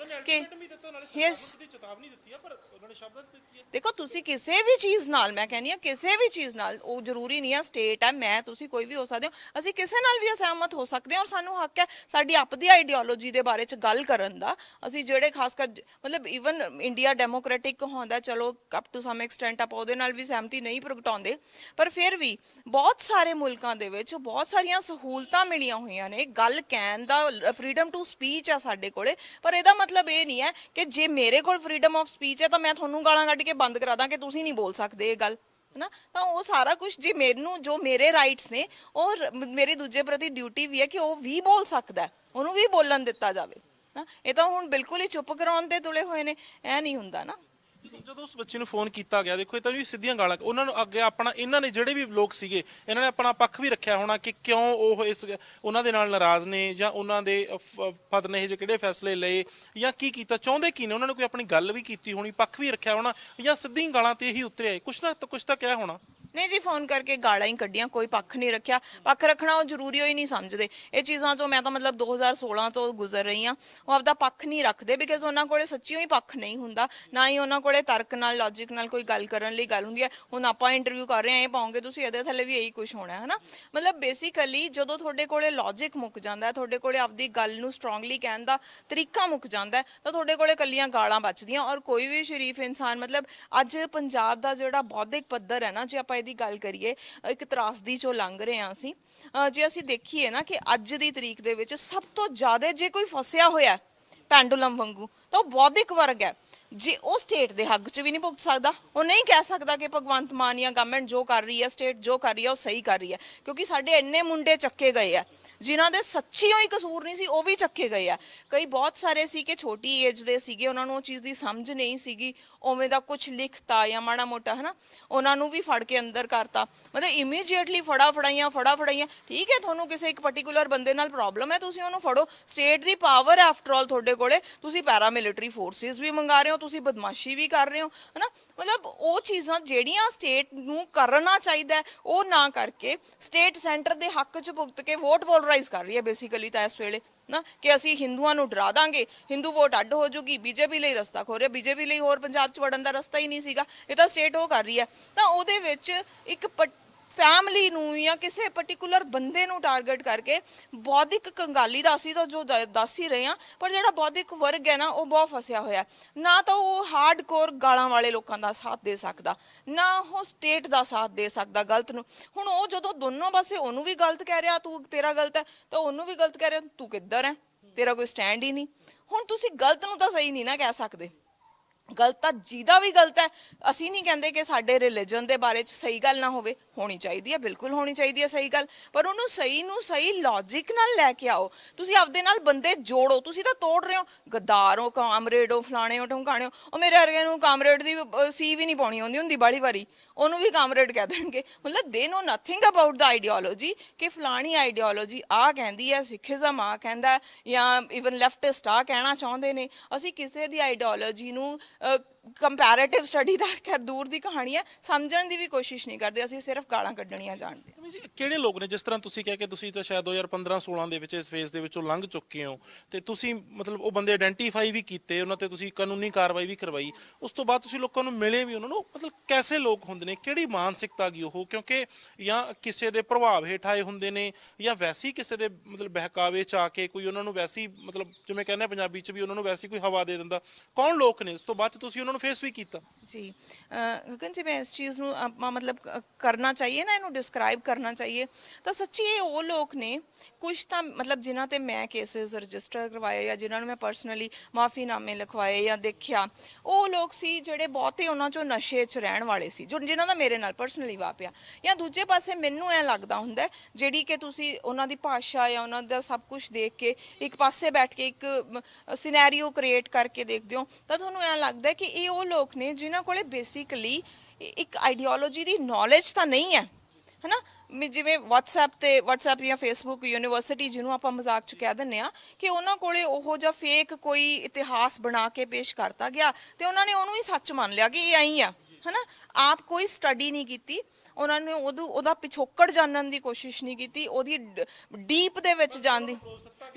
S2: ਕਿ
S1: ਚੇਤਾਵਨੀ ਦਿੱਤੀ ਹੈ, ਪਰ ਉਹਨਾਂ ਨੇ ਸ਼ਬਦਾਂ 'ਚ ਦਿੱਤੀ ਹੈ।
S2: ਦੇਖੋ, ਤੁਸੀਂ ਕਿਸੇ ਵੀ ਚੀਜ਼ ਨਾਲ, ਮੈਂ ਕਹਿੰਦੀ ਹਾਂ ਕਿਸੇ ਵੀ ਚੀਜ਼ ਨਾਲ, ਉਹ ਜ਼ਰੂਰੀ ਨਹੀਂ ਹੈ ਸਟੇਟ ਹੈ, ਮੈਂ, ਤੁਸੀਂ ਕੋਈ ਵੀ ਹੋ ਸਕਦੇ ਹੋ, ਅਸੀਂ ਕਿਸੇ ਨਾਲ ਵੀ ਅਸਹਿਮਤ ਹੋ ਸਕਦੇ ਹਾਂ ਔਰ ਸਾਨੂੰ ਹੱਕ ਹੈ ਸਾਡੀ ਆਪਦੀ ਆਈਡੀਓਲੋਜੀ ਦੇ ਬਾਰੇ 'ਚ ਗੱਲ ਕਰਨ ਦਾ। ਅਸੀਂ ਜਿਹੜੇ ਖਾਸ ਕਰ ਮਤਲਬ ਈਵਨ ਇੰਡੀਆ ਡੈਮੋਕ੍ਰੈਟਿਕ ਹੁੰਦਾ, ਚਲੋ ਅਪ ਟੂ ਸਮ ਐਕਸਟੈਂਟ ਆਪਾਂ ਉਹਦੇ ਨਾਲ ਵੀ ਸਹਿਮਤੀ ਨਹੀਂ ਪ੍ਰਗਟਾਉਂਦੇ, ਪਰ ਫਿਰ ਵੀ ਬਹੁਤ ਸਾਰੇ ਮੁਲਕਾਂ ਦੇ ਵਿੱਚ ਬਹੁਤ ਸਾਰੀਆਂ ਸਹੂਲਤਾਂ ਮਿਲੀਆਂ ਹੋਈਆਂ ਨੇ। ਗੱਲ ਕਹਿਣ ਦਾ ਫਰੀडम ਟੂ ਸਪੀਚ ਆ ਸਾਡੇ ਕੋਲੇ, ਪਰ ਇਹਦਾ ਮਤਲਬ ਇਹ ਨਹੀਂ ਹੈ ਕਿ ਜੇ ਮੇਰੇ ਕੋਲ ਫਰੀडम ਆਫ ਸਪੀਚ ਹੈ ਤਾਂ ਮੈਂ ਤੁਹਾਨੂੰ ਗਾਲਾਂ ਕੱਢ ਕੇ ਬੰਦ ਕਰਾ ਦਾਂ ਕਿ ਤੁਸੀਂ ਨਹੀਂ ਬੋਲ ਸਕਦੇ ਇਹ ਗੱਲ, ਹੈ ਨਾ। ਤਾਂ ਉਹ ਸਾਰਾ ਕੁਝ ਜੇ ਮੈਨੂੰ ਜੋ ਮੇਰੇ ਰਾਈਟਸ ਨੇ, ਉਹ ਮੇਰੀ ਦੂਜੇ ਪ੍ਰਤੀ ਡਿਊਟੀ ਵੀ ਹੈ ਕਿ ਉਹ ਵੀ ਬੋਲ ਸਕਦਾ, ਉਹਨੂੰ ਵੀ ਬੋਲਣ ਦਿੱਤਾ ਜਾਵੇ ਨਾ। ਇਹ ਤਾਂ ਹੁਣ ਬਿਲਕੁਲ ਹੀ ਚੁੱਪ ਕਰਾਉਣ ਤੇ ਤੁਲੇ ਹੋਏ ਨੇ, ਇਹ ਨਹੀਂ ਹੁੰਦਾ ਨਾ।
S1: ਜਦੋਂ ਉਸ ਬੱਚੇ ਨੂੰ ਫੋਨ ਕੀਤਾ ਗਿਆ, ਦੇਖੋ ਇਹ ਤਾਂ ਵੀ ਸਿੱਧੀਆਂ ਗਾਲਾਂ, ਉਹਨਾਂ ਨੂੰ ਅੱਗੇ ਆਪਣਾ ਇਹਨਾਂ ਨੇ ਜਿਹੜੇ ਵੀ ਲੋਕ ਸੀਗੇ ਇਹਨਾਂ ਨੇ ਆਪਣਾ ਪੱਖ ਵੀ ਰੱਖਿਆ ਹੋਣਾ ਕਿ ਕਿਉਂ ਉਹ ਇਸ ਉਹਨਾਂ ਦੇ ਨਾਲ ਨਾਰਾਜ਼ ਨੇ ਜਾਂ ਉਹਨਾਂ ਦੇ ਪਦ ਨੇ ਇਹ ਜਿਹੇ ਕਿਹੜੇ ਫੈਸਲੇ ਲਏ ਜਾਂ ਕੀ ਕੀਤਾ, ਚਾਹੁੰਦੇ ਕੀ ਨੇ, ਉਹਨਾਂ ਨੇ ਕੋਈ ਆਪਣੀ ਗੱਲ ਵੀ ਕੀਤੀ ਹੋਣੀ, ਪੱਖ ਵੀ ਰੱਖਿਆ ਹੋਣਾ, ਜਾਂ ਸਿੱਧੀਆਂ ਗਾਲਾਂ ਤੇ ਹੀ ਉਤਰੇ ਆਏ, ਕੁਛ ਨਾ ਕੁਛ ਤਾਂ ਕਿਹਾ ਹੋਣਾ।
S2: ਨਹੀਂ ਜੀ, ਫੋਨ ਕਰਕੇ ਗਾਲਾਂ ਹੀ ਕੱਢੀਆਂ, ਕੋਈ ਪੱਖ ਨਹੀਂ ਰੱਖਿਆ। ਪੱਖ ਰੱਖਣਾ ਉਹ ਜ਼ਰੂਰੀ ਹੋਈ ਨਹੀਂ ਸਮਝਦੇ। ਇਹ ਚੀਜ਼ਾਂ ਤੋਂ ਮੈਂ ਤਾਂ ਮਤਲਬ 2016 ਤੋਂ ਗੁਜ਼ਰ ਰਹੀ ਹਾਂ। ਉਹ ਆਪਦਾ ਪੱਖ ਨਹੀਂ ਰੱਖਦੇ ਬਿਕਾਜ਼ ਉਹਨਾਂ ਕੋਲੇ ਸੱਚੀਓ ਹੀ ਪੱਖ ਨਹੀਂ ਹੁੰਦਾ, ਨਾ ਹੀ ਉਹਨਾਂ ਕੋਲੇ ਤਰਕ ਨਾਲ ਲੌਜਿਕ ਨਾਲ ਕੋਈ ਗੱਲ ਕਰਨ ਲਈ ਗੱਲ ਹੁੰਦੀ ਹੈ। ਹੁਣ ਆਪਾਂ ਇੰਟਰਵਿਊ ਕਰ ਰਹੇ ਹਾਂ, ਇਹ ਪਾਉਂਗੇ ਤੁਸੀਂ, ਇਹਦੇ ਥੱਲੇ ਵੀ ਇਹੀ ਕੁਝ ਹੋਣਾ ਹੈ ਨਾ। ਮਤਲਬ ਬੇਸਿਕਲੀ ਜਦੋਂ ਤੁਹਾਡੇ ਕੋਲੇ ਲੌਜਿਕ ਮੁੱਕ ਜਾਂਦਾ, ਤੁਹਾਡੇ ਕੋਲੇ ਆਪਦੀ ਗੱਲ ਨੂੰ ਸਟਰੋਂਗਲੀ ਕਹਿਣ ਦਾ ਤਰੀਕਾ ਮੁੱਕ ਜਾਂਦਾ, ਤਾਂ ਤੁਹਾਡੇ ਕੋਲੇ ਕੱਲੀਆਂ ਗਾਲਾਂ ਬਚਦੀਆਂ। ਔਰ ਕੋਈ ਵੀ ਸ਼ਰੀਫ ਇਨਸਾਨ, ਮਤਲਬ ਅੱਜ ਪੰਜਾਬ ਦਾ ਜਿਹੜਾ ਬੌਧਿਕ ਪੱਧਰ ਹੈ ਨਾ, ਜੇ ਆਪਾਂ ਇਹਦੀ ਗੱਲ ਕਰੀਏ, ਇੱਕ ਤਰਾਸਦੀ ਚੋਂ ਲੰਘ ਰਹੇ ਹਾਂ ਅਸੀਂ। ਜੇ ਅਸੀਂ ਦੇਖੀਏ ਨਾ ਕਿ ਅੱਜ ਦੀ ਤਰੀਕ ਦੇ ਵਿੱਚ ਸਭ ਤੋਂ ਜ਼ਿਆਦਾ ਜੇ ਕੋਈ ਫਸਿਆ ਹੋਇਆ ਪੈਂਡੂਲਮ ਵਾਂਗੂ, ਤਾਂ ਉਹ ਬੌਧਿਕ ਵਰਗ ਹੈ। ਜੇ ਉਹ ਸਟੇਟ ਦੇ ਹੱਕ 'ਚ ਵੀ ਨਹੀਂ ਭੁਗਤ ਸਕਦਾ, ਉਹ ਨਹੀਂ ਕਹਿ ਸਕਦਾ ਕਿ ਭਗਵੰਤ ਮਾਨ ਜਾਂ ਗਵਰਨਮੈਂਟ ਜੋ ਕਰ ਰਹੀ ਹੈ, ਸਟੇਟ ਜੋ ਕਰ ਰਹੀ ਹੈ ਉਹ ਸਹੀ ਕਰ ਰਹੀ ਹੈ, ਕਿਉਂਕਿ ਸਾਡੇ ਇੰਨੇ ਮੁੰਡੇ ਚੱਕੇ ਗਏ ਆ ਜਿਨ੍ਹਾਂ ਦੇ ਸੱਚੀ ਹੋਈ ਕਸੂਰ ਨਹੀਂ ਸੀ, ਉਹ ਵੀ ਚੱਕੇ ਗਏ ਆ। ਕਈ ਬਹੁਤ ਸਾਰੇ ਸੀ ਕਿ ਛੋਟੀ ਏਜ ਦੇ ਸੀਗੇ, ਉਹਨਾਂ ਨੂੰ ਉਹ ਚੀਜ਼ ਦੀ ਸਮਝ ਨਹੀਂ ਸੀਗੀ, ਉਵੇਂ ਦਾ ਕੁਝ ਲਿਖਤਾ ਜਾਂ ਮਾੜਾ ਮੋਟਾ ਹੈ ਨਾ, ਉਹਨਾਂ ਨੂੰ ਵੀ ਫੜ ਕੇ ਅੰਦਰ ਕਰਤਾ। ਮਤਲਬ ਇਮੀਡੀਏਟਲੀ ਫੜਾ ਫੜਾਈਆਂ। ਠੀਕ ਹੈ, ਤੁਹਾਨੂੰ ਕਿਸੇ ਇੱਕ ਪਾਰਟਿਕੂਲਰ ਬੰਦੇ ਨਾਲ ਪ੍ਰੋਬਲਮ ਹੈ, ਤੁਸੀਂ ਉਹਨੂੰ ਫੜੋ। ਸਟੇਟ ਦੀ ਪਾਵਰ ਆਫਟਰ ਆਲ ਤੁਹਾਡੇ ਕੋਲੇ, ਤੁਸੀਂ ਪੈਰਾਮਿਲਟਰੀ ਫੋਰਸਿਸ ਵੀ ਮੰਗਾ ਰਹੇ ਹੋ, ਤੁਸੀਂ ਬਦਮਾਸ਼ੀ ਵੀ ਕਰ ਰਹੇ ਹੋ, ਹੈ ਨਾ। ਮਤਲਬ ਉਹ ਚੀਜ਼ਾਂ ਜਿਹੜੀਆਂ ਸਟੇਟ ਨੂੰ ਕਰਨਾ ਚਾਹੀਦਾ ਉਹ ਨਾ ਕਰਕੇ ਸਟੇਟ ਸੈਂਟਰ ਦੇ ਹੱਕ 'ਚ ਭੁਗਤ ਕੇ ਵੋਟ ਪੋਲਰਾਈਜ਼ ਕਰ ਰਹੀ ਹੈ ਬੇਸਿਕਲੀ ਤਾਂ ਇਸ ਵੇਲੇ ਨਾ, ਕਿ ਅਸੀਂ ਹਿੰਦੂਆਂ ਨੂੰ ਡਰਾ ਦਾਂਗੇ, ਹਿੰਦੂ ਵੋਟ ਅੱਡ ਹੋ ਜੂਗੀ, ਬੀਜੇਪੀ ਲਈ ਰਸਤਾ ਖੋਲ ਰਿਹਾ। ਬੀਜੇਪੀ ਲਈ ਹੋਰ ਪੰਜਾਬ 'ਚ ਵੜਨ ਦਾ ਰਸਤਾ ਹੀ ਨਹੀਂ ਸੀਗਾ, ਇਹ ਤਾਂ ਸਟੇਟ ਉਹ ਕਰ ਰਹੀ ਹੈ। ਤਾਂ ਉਹਦੇ ਵਿੱਚ ਇੱਕ ਫੈਮਿਲੀ ਨੂੰ ਜਾਂ ਕਿਸੇ ਪਾਰਟਿਕੂਲਰ ਬੰਦੇ ਨੂੰ ਟਾਰਗੇਟ ਕਰਕੇ ਬੌਧਿਕ ਕੰਗਾਲੀ ਦਾ ਅਸੀਂ ਤਾਂ ਜੋ ਦੱਸ ਹੀ ਰਹੇ ਹਾਂ, ਪਰ ਜਿਹੜਾ ਬੌਧਿਕ ਵਰਗ ਹੈ ਨਾ ਉਹ ਬਹੁਤ ਫਸਿਆ ਹੋਇਆ। ਨਾ ਤਾਂ ਉਹ ਹਾਰਡਕੋਰ ਗਾਲਾਂ ਵਾਲੇ ਲੋਕਾਂ ਦਾ ਸਾਥ ਦੇ ਸਕਦਾ, ਨਾ ਉਹ ਸਟੇਟ ਦਾ ਸਾਥ ਦੇ ਸਕਦਾ ਗਲਤ ਨੂੰ। ਹੁਣ ਉਹ ਜਦੋਂ ਦੋਨੋਂ ਪਾਸੇ ਉਹਨੂੰ ਵੀ ਗਲਤ ਕਹਿ ਰਿਹਾ, ਤੂੰ ਤੇਰਾ ਗਲਤ ਹੈ, ਤਾਂ ਉਹਨੂੰ ਵੀ ਗਲਤ ਕਹਿ ਰਿਹਾ, ਤੂੰ ਕਿੱਧਰ ਹੈ, ਤੇਰਾ ਕੋਈ ਸਟੈਂਡ ਹੀ ਨਹੀਂ। ਹੁਣ ਤੁਸੀਂ ਗਲਤ ਨੂੰ ਤਾਂ ਸਹੀ ਨਹੀਂ ਨਾ ਕਹਿ ਸਕਦੇ, ਗਲਤ ਤਾਂ ਜਿਹਦਾ ਵੀ ਗਲਤ ਹੈ। ਅਸੀਂ ਨਹੀਂ ਕਹਿੰਦੇ ਕਿ ਸਾਡੇ ਰਿਲੀਜਨ ਦੇ ਬਾਰੇ 'ਚ ਸਹੀ ਗੱਲ ਨਾ ਹੋਵੇ, ਹੋਣੀ ਚਾਹੀਦੀ ਹੈ, ਬਿਲਕੁਲ ਹੋਣੀ ਚਾਹੀਦੀ ਹੈ ਸਹੀ ਗੱਲ, ਪਰ ਉਹਨੂੰ ਸਹੀ ਨੂੰ ਸਹੀ ਲੌਜਿਕ ਨਾਲ ਲੈ ਕੇ ਆਓ। ਤੁਸੀਂ ਆਪਦੇ ਨਾਲ ਬੰਦੇ ਜੋੜੋ, ਤੁਸੀਂ ਤਾਂ ਤੋੜ ਰਹੇ ਹੋ। ਗੱਦਾਰ ਹੋ, ਕਾਮਰੇਡ ਹੋ, ਫਲਾਣੇ ਹੋ, ਢਮਕਾਣੇ ਹੋ। ਉਹ ਮੇਰੇ ਵਰਗੇ ਨੂੰ ਕਾਮਰੇਡ ਦੀ ਸੀ ਵੀ ਨਹੀਂ ਪਾਉਣੀ ਆਉਂਦੀ ਹੁੰਦੀ ਬਾਹਲੀ ਵਾਰੀ, ਉਹਨੂੰ ਵੀ ਕਾਮਰੇਡ ਕਹਿ ਦੇਣਗੇ। ਮਤਲਬ ਦੇ ਨੋ ਨਥਿੰਗ ਅਬਾਊਟ ਦਾ ਆਈਡੀਓਲੋਜੀ, ਕਿ ਫਲਾਣੀ ਆਈਡੀਓਲੋਜੀ ਆਹ ਕਹਿੰਦੀ ਹੈ, ਸਿੱਖਿਜ਼ਮ ਆਹ ਕਹਿੰਦਾ, ਜਾਂ ਈਵਨ ਲੈਫਟਿਸਟ ਆਹ ਕਹਿਣਾ ਚਾਹੁੰਦੇ ਨੇ। ਅਸੀਂ ਕਿਸੇ ਦੀ ਆਈਡੀਓਲੋਜੀ ਨੂੰ ਕੰਪੈਰੇਟਿਵ ਸਟੱਡੀ ਦਾ ਖੈਰ ਦੂਰ ਦੀ ਕਹਾਣੀ ਹੈ, ਸਮਝਣ ਦੀ ਵੀ ਕੋਸ਼ਿਸ਼ ਨਹੀਂ ਕਰਦੇ, ਅਸੀਂ ਸਿਰਫ ਗਾਲਾਂ ਕੱਢਣੀਆਂ ਜਾਣਦੇ ਹਾਂ।
S1: ਜੀ ਕਿਹੜੇ ਲੋਕ ਨੇ, ਜਿਸ ਤਰ੍ਹਾਂ ਤੁਸੀਂ ਕਹਿ ਕੇ ਤੁਸੀਂ ਤਾਂ ਸ਼ਾਇਦ 2015-16 ਦੇ ਵਿੱਚ ਇਸ ਫੇਜ਼ ਦੇ ਵਿੱਚੋਂ ਲੰਘ ਚੁੱਕੇ ਹੋ, ਤੇ ਤੁਸੀਂ ਮਤਲਬ ਉਹ ਬੰਦੇ ਆਇਡੈਂਟੀਫਾਈ ਵੀ ਕੀਤੇ, ਉਹਨਾਂ ਤੇ ਤੁਸੀਂ ਕਾਨੂੰਨੀ ਕਾਰਵਾਈ ਵੀ ਕਰਵਾਈ, ਉਸ ਤੋਂ ਬਾਅਦ ਤੁਸੀਂ ਲੋਕਾਂ ਨੂੰ ਮਿਲੇ ਵੀ, ਉਹਨਾਂ ਨੂੰ ਮਤਲਬ ਕੈਸੇ ਲੋਕ ਹੁੰਦੇ ਨੇ, ਕਿਹੜੀ ਮਾਨਸਿਕਤਾ ਗਈ ਉਹ, ਕਿਉਂਕਿ ਜਾਂ ਕਿਸੇ ਦੇ ਪ੍ਰਭਾਵ ਹੇਠ ਆਏ ਹੁੰਦੇ ਨੇ, ਜਾਂ ਵੈਸੀ ਕਿਸੇ ਦੇ ਮਤਲਬ ਬਹਿਕਾਵੇ 'ਚ ਆ ਕੇ ਕੋਈ ਉਹਨਾਂ ਨੂੰ ਵੈਸੀ, ਮਤਲਬ ਜਿਵੇਂ ਕਹਿੰਦੇ ਪੰਜਾਬੀ 'ਚ ਵੀ ਉਹਨਾਂ ਨੂੰ ਵੈਸੀ ਕੋਈ ਹਵਾ ਦੇ ਦਿੰਦਾ, ਕੌਣ ਲੋਕ ਨੇ? ਉਸ ਤੋਂ ਬਾਅਦ ਤੁਸੀਂ ਉਹਨਾਂ ਨੂੰ ਫੇਸ ਵੀ ਕੀਤਾ
S2: ਜੀ। ਗਗਨ ਜੀ, ਮੈਂ ਇਸ ਚੀਜ਼ ਨੂੰ ਆਪਾਂ ਮਤਲਬ ਕਰਨਾ ਚਾਹੀਏ ਨਾ, ਇਹਨੂੰ ਡਿਸਕ੍ਰਾਈਬ ਕਰਨਾ ਚਾਹੀਏ, ਤਾਂ ਸੱਚੀ ਇਹ ਉਹ ਲੋਕ ਨੇ ਕੁਛ ਤਾਂ ਮਤਲਬ ਜਿਨ੍ਹਾਂ ਤੇ ਮੈਂ ਕੇਸਿਸ ਰਜਿਸਟਰ ਕਰਵਾਏ ਜਾਂ ਜਿਨ੍ਹਾਂ ਨੂੰ ਮੈਂ ਪਰਸਨਲੀ ਮਾਫੀਨਾਮੇ ਲਿਖਵਾਏ ਜਾਂ ਦੇਖਿਆ, ਉਹ ਲੋਕ ਸੀ ਜਿਹੜੇ ਬਹੁਤੇ ਉਹਨਾਂ 'ਚੋਂ ਨਸ਼ੇ 'ਚ ਰਹਿਣ ਵਾਲੇ ਸੀ, ਜੋ ਜਿਨ੍ਹਾਂ ਦਾ ਮੇਰੇ ਨਾਲ ਪਰਸਨਲੀ ਵਾਪਿਆ। ਜਾਂ ਦੂਜੇ ਪਾਸੇ ਮੈਨੂੰ ਐਂ ਲੱਗਦਾ ਹੁੰਦਾ ਜਿਹੜੀ ਕਿ ਤੁਸੀਂ ਉਹਨਾਂ ਦੀ ਭਾਸ਼ਾ ਜਾਂ ਉਹਨਾਂ ਦਾ ਸਭ ਕੁਝ ਦੇਖ ਕੇ ਇੱਕ ਪਾਸੇ ਬੈਠ ਕੇ ਇੱਕ ਸਿਨੈਰੀਓ ਕ੍ਰੀਏਟ ਕਰਕੇ ਦੇਖਦੇ ਹੋ, ਤਾਂ ਤੁਹਾਨੂੰ ਐਂ ਲੱਗਦਾ ਕਿ ਇਹ ਉਹ ਲੋਕ ਨੇ ਜਿਨ੍ਹਾਂ ਕੋਲੇ ਬੇਸਿਕਲੀ ਇੱਕ ਆਈਡੀਓਲੋਜੀ ਦੀ ਨੌਲੇਜ ਤਾਂ ਨਹੀਂ ਹੈ ਨਾ। ਜਿਵੇਂ WhatsApp ਜਾਂ Facebook ਯੂਨੀਵਰਸਿਟੀ ਜਿਹਨੂੰ ਆਪਾਂ ਮਜ਼ਾਕ 'ਚ ਕਹਿ ਦਿੰਦੇ ਆ, ਕਿ ਉਹਨਾਂ ਕੋਲੇ ਉਹੋ ਜਿਹਾ ਫੇਕ ਕੋਈ ਇਤਿਹਾਸ ਬਣਾ ਕੇ ਪੇਸ਼ ਕਰਤਾ ਗਿਆ ਤੇ ਉਹਨਾਂ ਨੇ ਉਹਨੂੰ ਹੀ ਸੱਚ ਮੰਨ ਲਿਆ ਕਿ ਇਹ ਆਈ ਆ, ਹੈ ਨਾ। ਆਪ ਕੋਈ ਸਟੱਡੀ ਨਹੀਂ ਕੀਤੀ, ਉਹਨਾਂ ਨੇ ਉਹਦਾ ਪਿਛੋਕੜ ਜਾਣਨ ਦੀ ਕੋਸ਼ਿਸ਼ ਨਹੀਂ ਕੀਤੀ, ਉਹਦੀ ਡੀਪ ਦੇ ਵਿੱਚ ਜਾਣ ਦੀ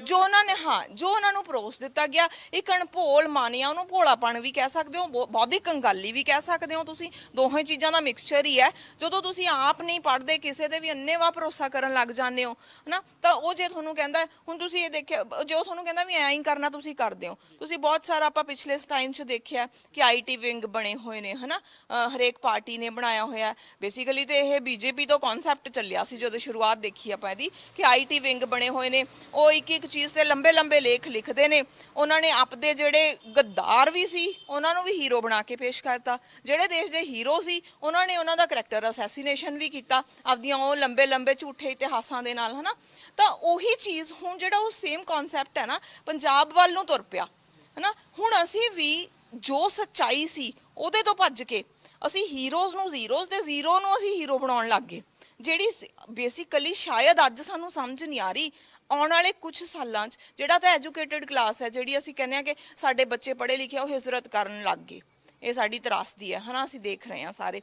S2: ਜੋ ਉਹਨਾਂ ਨੂੰ ਪਰੋਸ ਦਿੱਤਾ ਗਿਆ। ਇੱਕ ਅਣਭੋਲ ਮਾਨਿਆ, ਉਹਨੂੰ ਭੋਲਾਪਣ ਵੀ ਕਹਿ ਸਕਦੇ ਹੋ, ਬੌਧਿਕ ਕੰਗਾਲੀ ਵੀ ਕਹਿ ਸਕਦੇ ਹੋ ਤੁਸੀਂ, ਦੋਹੇ ਚੀਜ਼ਾਂ ਦਾ ਮਿਕਸਚਰ ਹੀ ਹੈ। ਜਦੋਂ ਤੁਸੀਂ ਆਪ ਨਹੀਂ ਪੜ੍ਹਦੇ, ਕਿਸੇ ਦੇ ਵੀ ਅੰਨ੍ਹੇਵਾਹ ਭਰੋਸਾ ਕਰਨ ਲੱਗ ਜਾਂਦੇ ਹੋ ਨਾ, ਤਾਂ ਉਹ ਜੇ ਤੁਹਾਨੂੰ ਕਹਿੰਦਾ, ਹੁਣ ਤੁਸੀਂ ਇਹ ਦੇਖਿਆ, ਜੇ ਉਹ ਤੁਹਾਨੂੰ ਕਹਿੰਦਾ ਵੀ ਐਂ ਹੀ ਕਰਨਾ ਤੁਸੀਂ ਕਰਦੇ ਹੋ। ਤੁਸੀਂ ਬਹੁਤ ਸਾਰਾ ਆਪਾਂ ਪਿਛਲੇ ਟਾਈਮ 'ਚ ਦੇਖਿਆ ਕਿ IT ਵਿੰਗ ਬਣੇ ਹੋਏ ਨੇ, ਹੈ ਨਾ, ਹਰੇਕ ਪਾਰਟੀ ਨੇ ਬਣਾਇਆ ਹੋਇਆ। ਬੇਸਿਕਲੀ ਤੇ ਇਹ BJP ਤੋਂ ਕਨਸੈਪਟ ਚੱਲਿਆ ਸੀ ਜਦੋਂ ਸ਼ੁਰੂਆਤ ਦੇਖੀ ਆਪਾਂ ਇਹਦੀ, ਕਿ IT ਵਿੰਗ ਬਣੇ ਹੋਏ ਨੇ, ਉਹ ਇੱਕ ਚੀਜ਼ ਤੇ ਲੰਬੇ ਲੇਖ ਲਿਖਦੇ ਨੇ। ਉਹਨਾਂ ਨੇ ਆਪਦੇ ਜਿਹੜੇ ਗੱਦਾਰ ਵੀ ਸੀ ਉਹਨਾਂ ਨੂੰ ਵੀ ਹੀਰੋ ਬਣਾ ਕੇ ਪੇਸ਼ ਕਰਤਾ, ਜਿਹੜੇ ਦੇਸ਼ ਦੇ ਹੀਰੋ ਸੀ ਉਹਨਾਂ ਨੇ ਉਹਨਾਂ ਦਾ ਕਰੈਕਟਰ ਅਸੈਸੀਨੇਸ਼ਨ ਵੀ ਕੀਤਾ ਆਪਦੀਆਂ ਉਹ ਲੰਬੇ ਝੂਠੇ ਇਤਿਹਾਸਾਂ ਦੇ ਨਾਲ, ਹੈ ਨਾ। ਤਾਂ ਉਹੀ ਚੀਜ਼ ਹੁਣ ਜਿਹੜਾ ਉਹ ਸੇਮ ਕਨਸੈਪਟ ਹੈ ਨਾ ਪੰਜਾਬ ਵੱਲ ਨੂੰ ਤੁਰ ਪਿਆ, ਹੈ ਨਾ। ਹੁਣ ਅਸੀਂ ਵੀ ਜੋ ਸੱਚਾਈ ਸੀ ਉਹਦੇ ਤੋਂ ਭੱਜ ਕੇ ਅਸੀਂ ਹੀਰੋਜ਼ ਨੂੰ ਜ਼ੀਰੋਜ਼ ਤੇ ਜ਼ੀਰੋ ਨੂੰ ਅਸੀਂ ਹੀਰੋ ਬਣਾਉਣ ਲੱਗ ਗਏ, ਜਿਹੜੀ ਬੇਸਿਕਲੀ ਸ਼ਾਇਦ ਅੱਜ ਸਾਨੂੰ ਸਮਝ ਨਹੀਂ ਆ ਰਹੀ। ਆਉਣ ਵਾਲੇ ਕੁਝ ਸਾਲਾਂ 'ਚ ਜਿਹੜਾ ਤਾਂ ਐਜੂਕੇਟਿਡ ਕਲਾਸ ਹੈ, ਜਿਹੜੀ ਅਸੀਂ ਕਹਿੰਦੇ ਹਾਂ ਕਿ ਸਾਡੇ ਬੱਚੇ ਪੜ੍ਹੇ ਲਿਖੇ ਉਹ ਹਿਜਰਤ ਕਰਨ ਲੱਗ ਗਏ, ਇਹ ਸਾਡੀ ਤਰਾਸਦੀ ਹੈ ਹਨਾ, ਅਸੀਂ ਦੇਖ ਰਹੇ ਹਾਂ ਸਾਰੇ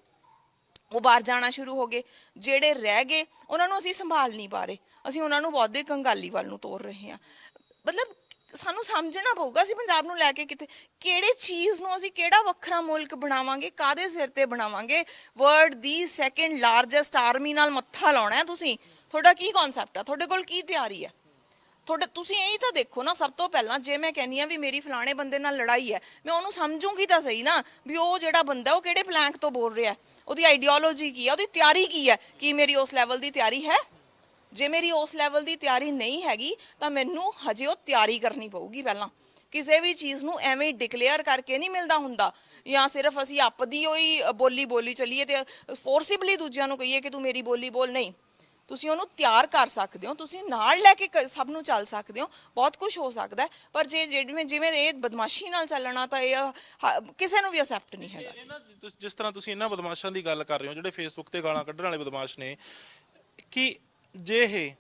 S2: ਉਹ ਬਾਹਰ ਜਾਣਾ ਸ਼ੁਰੂ ਹੋ ਗਏ। ਜਿਹੜੇ ਰਹਿ ਗਏ ਉਹਨਾਂ ਨੂੰ ਅਸੀਂ ਸੰਭਾਲ ਨਹੀਂ ਪਾ ਰਹੇ, ਅਸੀਂ ਉਹਨਾਂ ਨੂੰ ਬਹੁਤੇ ਕੰਗਾਲੀ ਵੱਲ ਨੂੰ ਤੋਰ ਰਹੇ ਹਾਂ। ਮਤਲਬ ਸਾਨੂੰ ਸਮਝਣਾ ਪਊਗਾ ਅਸੀਂ ਪੰਜਾਬ ਨੂੰ ਲੈ ਕੇ ਕਿਤੇ, ਕਿਹੜੇ ਚੀਜ਼ ਨੂੰ ਅਸੀਂ ਕਿਹੜਾ ਵੱਖਰਾ ਮੁਲਕ ਬਣਾਵਾਂਗੇ, ਕਾਦੇ ਸਿਰ ਤੇ ਬਣਾਵਾਂਗੇ। ਵਰਲਡ ਦੀ ਸੈਕੰਡ ਲਾਰਜੈਸਟ ਆਰਮੀ ਨਾਲ ਮੱਥਾ ਲਾਉਣਾ ਹੈ ਤੁਸੀਂ, ਤੁਹਾਡਾ ਕੀ ਕਨਸੈਪਟ ਆ, ਤੁਹਾਡੇ ਕੋਲ ਕੀ ਤਿਆਰੀ ਹੈ ਤੁਹਾਡੇ? ਤੁਸੀਂ ਇਹੀ ਤਾਂ ਦੇਖੋ ਨਾ, ਸਭ ਤੋਂ ਪਹਿਲਾਂ ਜੇ ਮੈਂ ਕਹਿੰਦੀ ਆ ਵੀ ਮੇਰੀ ਫਲਾਣੇ ਬੰਦੇ ਨਾਲ ਲੜਾਈ ਹੈ, ਮੈਂ ਉਹਨੂੰ ਸਮਝੂੰਗੀ ਤਾਂ ਸਹੀ ਨਾ ਵੀ ਉਹ ਜਿਹੜਾ ਬੰਦਾ ਉਹ ਕਿਹੜੇ ਫਲੈਂਕ ਤੋਂ ਬੋਲ ਰਿਹਾ, ਉਹਦੀ ਆਈਡੀਓਲੋਜੀ ਕੀ ਹੈ, ਉਹਦੀ ਤਿਆਰੀ ਕੀ ਹੈ, ਕੀ ਮੇਰੀ ਉਸ ਲੈਵਲ ਦੀ ਤਿਆਰੀ ਹੈ। ਜੇ ਮੇਰੀ ਉਸ ਲੈਵਲ ਦੀ ਤਿਆਰੀ ਨਹੀਂ ਹੈਗੀ ਤਾਂ ਮੈਨੂੰ ਹਜੇ ਉਹ ਤਿਆਰੀ ਕਰਨੀ ਪਊਗੀ। ਪਹਿਲਾਂ ਕਿਸੇ ਵੀ ਚੀਜ਼ ਨੂੰ ਐਵੇਂ ਡਿਕਲੇਅਰ ਕਰਕੇ ਨਹੀਂ ਮਿਲਦਾ ਹੁੰਦਾ, ਜਾਂ ਸਿਰਫ ਅਸੀਂ ਆਪਦੀ ਹੋਈ ਬੋਲੀ ਚੱਲੀਏ ਤੇ ਫੋਰਸਿਬਲੀ ਦੂਜਿਆਂ ਨੂੰ ਕਹੀਏ ਕਿ ਤੂੰ ਮੇਰੀ ਬੋਲੀ ਬੋਲ। ਨਹੀਂ, ਤੁਸੀਂ ਉਹਨੂੰ ਤਿਆਰ ਕਰ ਸਕਦੇ ਹੋ, ਤੁਸੀਂ ਨਾਲ ਲੈ ਕੇ ਸਭ ਨੂੰ ਚੱਲ ਸਕਦੇ ਹੋ, ਬਹੁਤ ਕੁਝ ਹੋ ਸਕਦਾ। ਪਰ ਜੇ ਜਿਵੇਂ ਇਹ ਬਦਮਾਸ਼ੀ ਨਾਲ ਚੱਲਣਾ ਤਾਂ ਇਹ ਕਿਸੇ ਨੂੰ ਵੀ ਅਸੈਪਟ ਨਹੀਂ ਹੈਗਾ।
S1: ਜਿਸ ਤਰ੍ਹਾਂ ਤੁਸੀਂ ਇਹਨਾਂ ਬਦਮਾਸ਼ਾਂ ਦੀ ਗੱਲ ਕਰ ਰਹੇ ਹੋ, ਜਿਹੜੇ ਫੇਸਬੁੱਕ ਤੇ ਗਾਲਾਂ ਕੱਢਣ ਵਾਲੇ ਬਦਮਾਸ਼ ਨੇ, ਕਿ ਜੇ ਇਹ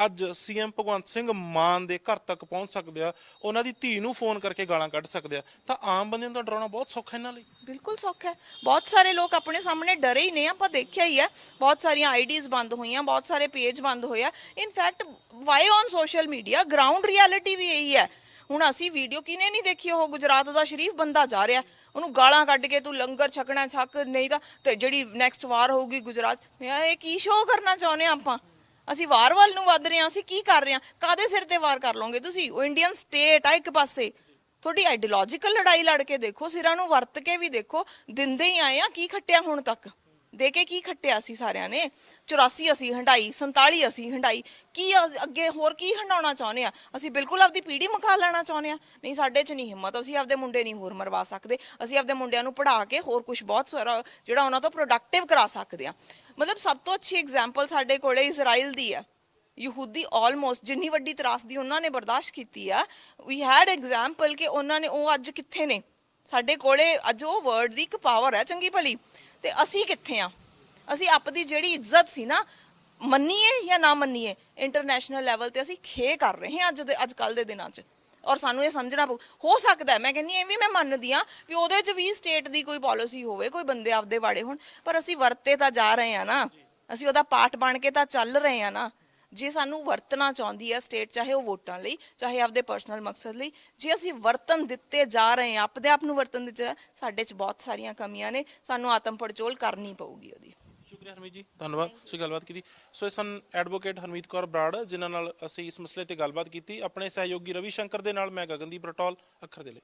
S1: ਅੱਜ ਸੀਐਮ ਭਗਵੰਤ ਸਿੰਘ ਮਾਨ ਦੇ ਘਰ ਤੱਕ ਪਹੁੰਚ ਸਕਦੇ ਆ, ਉਹਨਾਂ ਦੀ ਧੀ ਨੂੰ ਫੋਨ ਕਰਕੇ ਗਾਲਾਂ ਕੱਢ ਸਕਦੇ ਆ, ਤਾਂ ਆਮ ਬੰਦੇ ਨੂੰ ਤਾਂ ਡਰਾਉਣਾ ਬਹੁਤ ਸੌਖਾ ਇਹਨਾਂ ਲਈ।
S2: ਬਿਲਕੁਲ ਸੌਖਾ ਹੈ। ਬਹੁਤ ਸਾਰੇ ਲੋਕ ਆਪਣੇ ਸਾਹਮਣੇ ਡਰੇ ਹੀ ਨੇ, ਆਪਾਂ ਦੇਖਿਆ ਹੀ ਹੈ। ਬਹੁਤ ਸਾਰੀਆਂ ਆਈਡੀਜ਼ ਬੰਦ ਹੋਈਆਂ, ਬਹੁਤ ਸਾਰੇ ਪੇਜ ਬੰਦ ਹੋਇਆ। In fact why on social media, ground reality ਵੀ ਇਹੀ ਹੈ। ਹੁਣ ਅਸੀਂ ਵੀਡੀਓ ਕਿਨੇ ਨਹੀਂ ਦੇਖੀ, ਉਹ ਗੁਜਰਾਤ ਦਾ ਸ਼ਰੀਫ ਬੰਦਾ ਜਾ ਰਿਹਾ, ਉਹਨੂੰ ਗਾਲਾਂ ਕੱਢ ਕੇ ਤੂੰ ਲੰਗਰ ਛਕਣਾ ਛਕ, ਨਹੀਂ ਤਾਂ ਤੇ ਜਿਹੜੀ ਨੈਕਸਟ ਵਾਰ ਹੋਊਗੀ ਗੁਜਰਾਤ, ਮੈਂ ਇਹ ਕੀ ਸ਼ੋਅ ਕਰਨਾ ਚਾਹੁੰਦੇ ਆਪਾਂ? ਅਸੀਂ ਵਾਰ ਵੱਲ ਨੂੰ ਵੱਧ ਰਹੇ ਹਾਂ, ਅਸੀਂ ਕੀ ਕਰ ਰਹੇ ਹਾਂ? ਕਾਦੇ ਸਿਰ ਤੇ ਵਾਰ ਕਰ ਲਓਗੇ ਤੁਸੀਂ? ਉਹ ਇੰਡੀਅਨ ਸਟੇਟ ਆ ਇੱਕ ਪਾਸੇ, ਤੁਹਾਡੀ ਆਈਡੀਓਲੋਜੀਕਲ ਲੜਾਈ ਲੜ ਕੇ ਦੇਖੋ, ਸਿਰਾਂ ਨੂੰ ਵਰਤ ਕੇ ਵੀ ਦੇਖੋ, ਦਿੰਦੇ ਹੀ ਆਏ ਆ। ਕੀ ਖੱਟਿਆ ਹੁਣ ਤੱਕ? ਦੇ ਕੇ ਕੀ ਖੱਟਿਆ ਸੀ ਸਾਰਿਆਂ ਨੇ? 84 ਅਸੀਂ ਹੰਡਾਈ, 47 ਅਸੀਂ ਹੰਡਾਈ, ਕੀ ਅੱਗੇ ਹੋਰ ਕੀ ਹੰਡਾਉਣਾ ਚਾਹੁੰਦੇ ਆ? ਅਸੀਂ ਬਿਲਕੁਲ ਆਪਦੀ ਪੀੜ੍ਹੀ ਮੁਕਾ ਲੈਣਾ ਚਾਹੁੰਦੇ ਆ? ਨਹੀਂ, ਸਾਡੇ 'ਚ ਨਹੀਂ ਹਿੰਮਤ, ਅਸੀਂ ਆਪਦੇ ਮੁੰਡੇ ਨਹੀਂ ਹੋਰ ਮਰਵਾ ਸਕਦੇ। ਅਸੀਂ ਆਪਦੇ ਮੁੰਡਿਆਂ ਨੂੰ ਪੜ੍ਹਾ ਕੇ ਹੋਰ ਕੁਝ ਬਹੁਤ ਸਾਰਾ ਜਿਹੜਾ ਉਹਨਾਂ ਤੋਂ ਪ੍ਰੋਡਕਟਿਵ ਕਰਾ ਸਕਦੇ ਆ। ਮਤਲਬ ਸਭ ਤੋਂ ਅੱਛੀ ਐਗਜ਼ਾਮਪਲ ਸਾਡੇ ਕੋਲੇ ਇਜ਼ਰਾਈਲ ਦੀ ਆ। ਯਹੂਦੀ ਆਲਮੋਸਟ ਜਿੰਨੀ ਵੱਡੀ ਤਰਾਸਦੀ ਉਹਨਾਂ ਨੇ ਬਰਦਾਸ਼ਤ ਕੀਤੀ ਆ, ਵੀ ਹੈਡ ਐਗਜ਼ਾਮਪਲ ਕਿ ਉਹਨਾਂ ਨੇ, ਉਹ ਅੱਜ ਕਿੱਥੇ ਨੇ? ਸਾਡੇ ਕੋਲੇ ਅੱਜ ਉਹ ਵਰਡ ਦੀ ਇੱਕ ਪਾਵਰ ਹੈ ਚੰਗੀ ਭਲੀ, ਤੇ ਅਸੀਂ ਕਿੱਥੇ ਆ? ਅਸੀਂ ਆਪਣੀ ਜਿਹੜੀ ਇੱਜ਼ਤ ਸੀ ਨਾ, ਮੰਨੀਏ ਜਾਂ ਨਾ ਮੰਨੀਏ, ਇੰਟਰਨੈਸ਼ਨਲ ਲੈਵਲ ਤੇ ਅਸੀਂ ਖੇ ਕਰ ਰਹੇ ਹਾਂ ਅੱਜ ਕੱਲ ਦੇ ਦਿਨਾਂ 'ਚ। ਔਰ ਸਾਨੂੰ ਇਹ ਸਮਝਣਾ ਪਊ। ਹੋ ਸਕਦਾ, ਮੈਂ ਕਹਿੰਦੀ ਇਹ ਵੀ ਮੈਂ ਮੰਨਦੀ ਹਾਂ ਵੀ ਉਹਦੇ 'ਚ ਵੀ ਸਟੇਟ ਦੀ ਕੋਈ ਪਾਲਿਸੀ ਹੋਵੇ, ਕੋਈ ਬੰਦੇ ਆਪਦੇ ਵਾੜੇ ਹੋਣ, ਪਰ ਅਸੀਂ ਵਰਤੇ ਤਾਂ ਜਾ ਰਹੇ ਹਾਂ ਨਾ, ਅਸੀਂ ਉਹਦਾ ਪਾਰਟ ਬਣ ਕੇ ਤਾਂ ਚੱਲ ਰਹੇ ਹਾਂ ਨਾ। ਜੇ ਸਾਨੂੰ ਵਰਤਣਾ ਚਾਹੁੰਦੀ ਹੈ ਸਟੇਟ, ਚਾਹੇ ਉਹ ਵੋਟਾਂ ਲਈ, ਚਾਹੇ ਆਪਦੇ ਪਰਸਨਲ ਮਕਸਦ ਲਈ, ਜੇ ਅਸੀਂ ਵਰਤਨ ਦਿੱਤੇ ਜਾ ਰਹੇ ਹਾਂ, ਆਪਦੇ ਆਪ ਨੂੰ ਵਰਤਨ ਦਿੱਤੇ, ਸਾਡੇ 'ਚ ਬਹੁਤ ਸਾਰੀਆਂ ਕਮੀਆਂ ਨੇ, ਸਾਨੂੰ ਆਤਮ ਪੜਚੋਲ ਕਰਨੀ ਪਊਗੀ ਉਹਦੀ।
S1: ਸ਼ੁਕਰੀਆ ਹਰਮੀਤ ਜੀ, ਧੰਨਵਾਦ, ਤੁਸੀਂ ਗੱਲਬਾਤ ਕੀਤੀ। ਸੋ ਇਹ ਸਨ ਐਡਵੋਕੇਟ ਹਰਮੀਤ ਕੌਰ ਬਰਾੜ, ਜਿਨ੍ਹਾਂ ਨਾਲ ਅਸੀਂ ਇਸ ਮਸਲੇ ਤੇ ਗੱਲਬਾਤ ਕੀਤੀ। ਆਪਣੇ ਸਹਿਯੋਗੀ ਰਵੀ ਸ਼ੰਕਰ ਦੇ ਨਾਲ ਮੈਂ ਗਗਨਦੀਪ ਰਟੌਲ, ਅੱਖਰ ਦੇ ਲਈ।